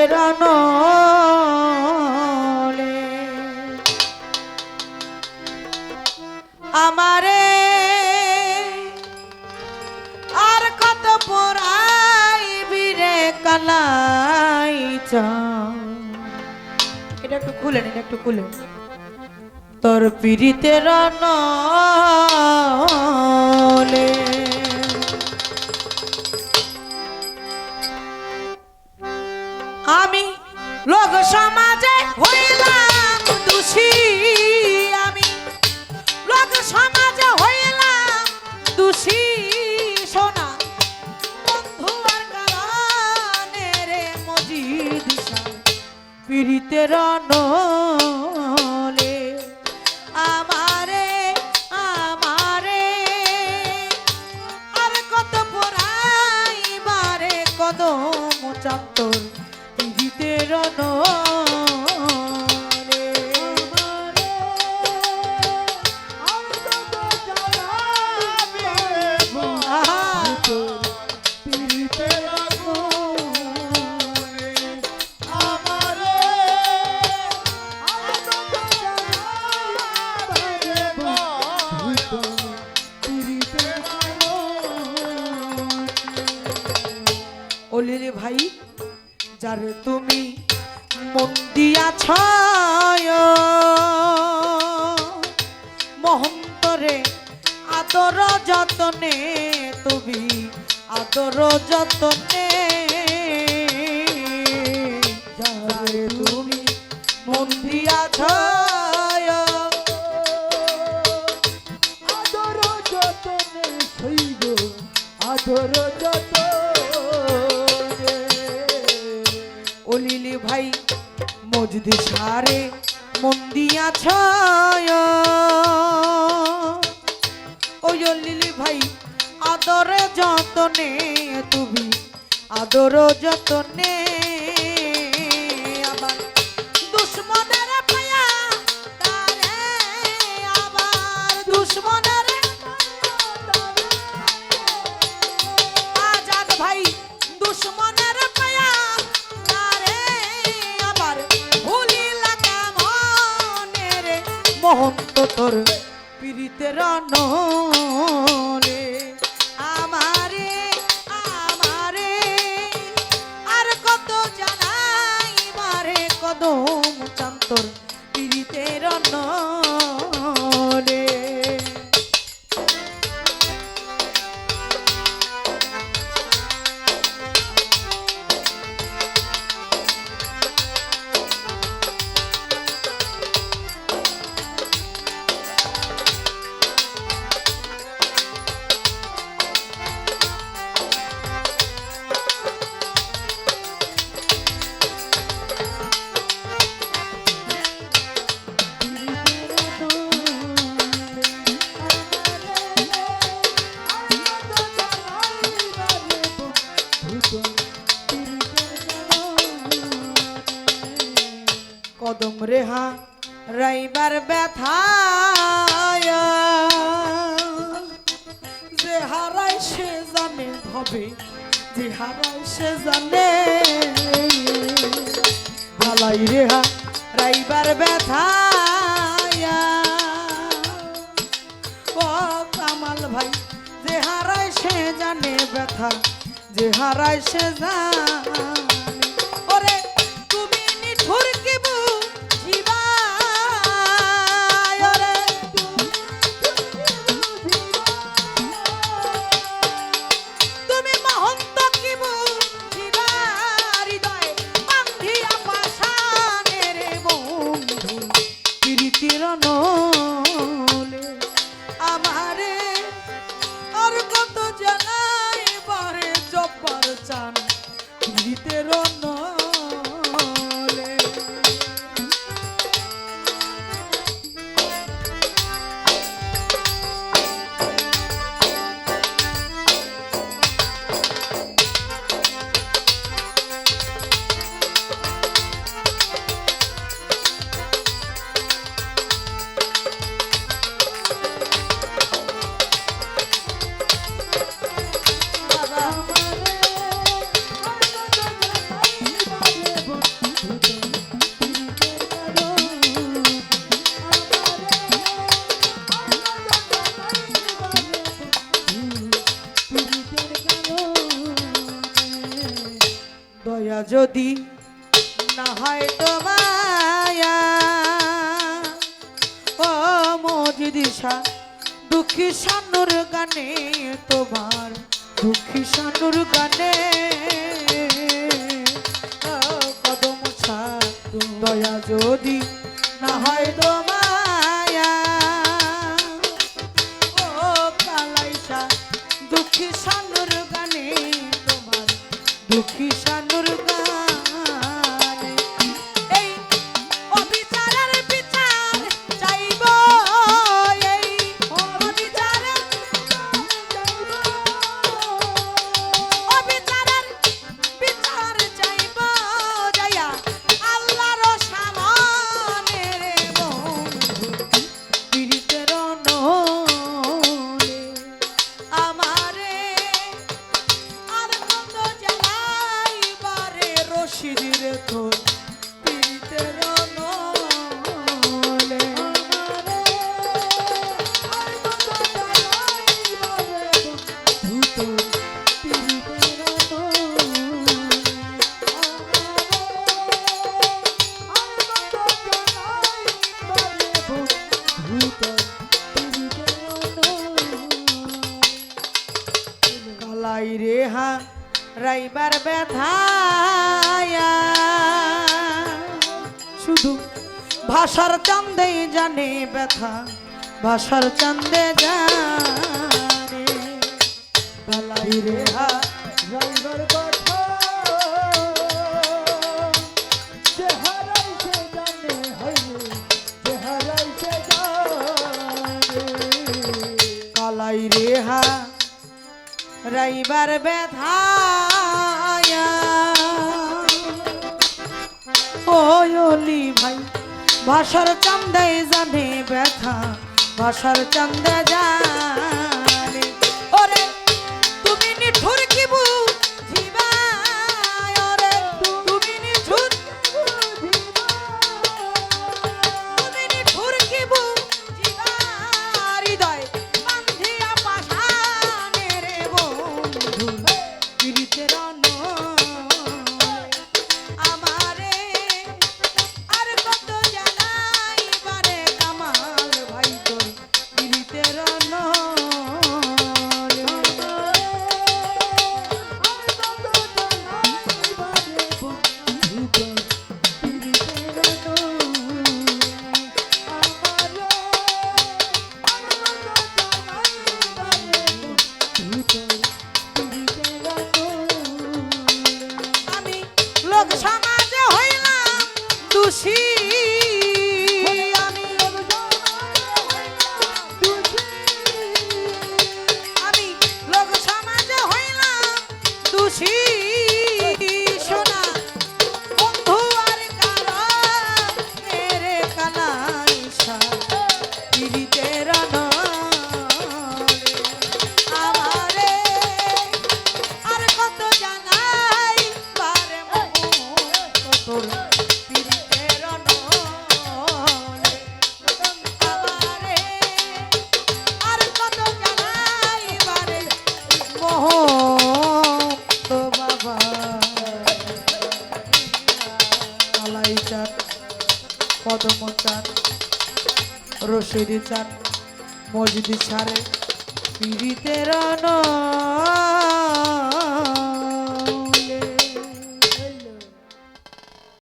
পীড়িতের নলে আমারে আর কত পড়াইবি রে কালাইচা। এটা একটু খুলেন, এটা একটু খুলেন। তোর পীড়িতের নলে আমি লোক সমাজে হইলাম দোষী, আমি লোক সমাজে হইলাম দোষী। সোনা বন্ধু আর কারণে রে মজিদ পীড়িতের নলে আমারে আমারে আর কত পড়াইবারে কদম চান্তর পীড়িতের নলে ওলিলে ভাই যারে তুমি মন দিয়াছ মহন্তরে আদর যতনে, তুমি আদর যতনে যারে তুমি মন দিয়াছ আদর যতনে সইব আদর যত ওলিলি ভাই মজদি সারে মন দিয়াছ ওই লিলি ভাই আদরে যতনে, তুমি আদর যতনে আবার দুশ্মনের পায়া তারে আবার দুশ্মনের আজাদ ভাই দুশ্মনের পায়া তারে আবার ভুলিলা কামনে রে মহন্ত তোর পীড়িতের নলে আমারে আমারে আর কত জানাই মারে কদম চান্তর পীড়িতের নলে কদম রেহা রাইবার ব্যথা যে হারায় সে জানে ভাবে, যে হারায় সে জানে ভালাই রেহা রাইবার ব্যথা ও কামাল ভাই যে হারায় সে জানে ব্যথা, যে হারায় সে জানে ওরে তুমি নিঠুর কি বুঝিবা ওরে তুমি মহন্ত কি বুঝিবা হৃদয় বান্ধিয়া পাশানে রে বন্ধু পীড়িতের নলে আমারে আর কত জানাই বারে জব্বার চান পীড়িতের যদি না হয় তো মায়া ও মজিদ শাহ দুঃখী শানুর গানে তোমার দুঃখী শানুর গানে ও কদম শাহ দয়া যদি না হয় তো মায়া ও কালাই শাহ দুঃখী শানুর গানে তোমার দুঃখী শানুর গানে এই অবিচারের বিচার চাইব এই অবিচারের বিচার চাইব যাইয়া আল্লাহর সামনে রে বন্ধু পীড়িতের নলে আমারে আর কত জ্বালাইবারে রশিদের তোর পীড়িতের নলে কালাই রে হা রাইবার ব্যথায়া শুধু ভাষার চান্দে জানে ব্যথা ভাষার চান্দে জানে কালাই রে হা রাইবার কথা যে হারাইছে জানে হইলে যে হারাইছে জানে কালাই রে হা রাইবার ব্যথায়া ওলি ভাই ভাষার চান্দে জানে ব্যথা ভাষার চান্দে জানে ওরে তুমি নিঠুর কি বুঝিবা ওরে তুমি নিঠুর তুমি নিঠুর কি বুঝিবা হৃদয় বান্ধিয়া পাশানে রে বন্ধু পীড়িতের নলে আমারে আর কত জানাইবারে কামাল ভাই তোর পীড়িতের নলে আমি লোক সমাজে হইলাম দোষী আমি লোক সমাজে হইলাম দোষী সোনা বন্ধু আর কারা মেরে কালাই শাহ পীড়িতের নলে আমারে আর কত জানাই বারে তোর পীড়িতের নলে আমারে আর কত জানাই বারে মোহ তো বাবা কালাই চাঁদ কদম চাঁদ রশিদ চাঁদ মসজিদ ছাড়ে পীড়িতের নলে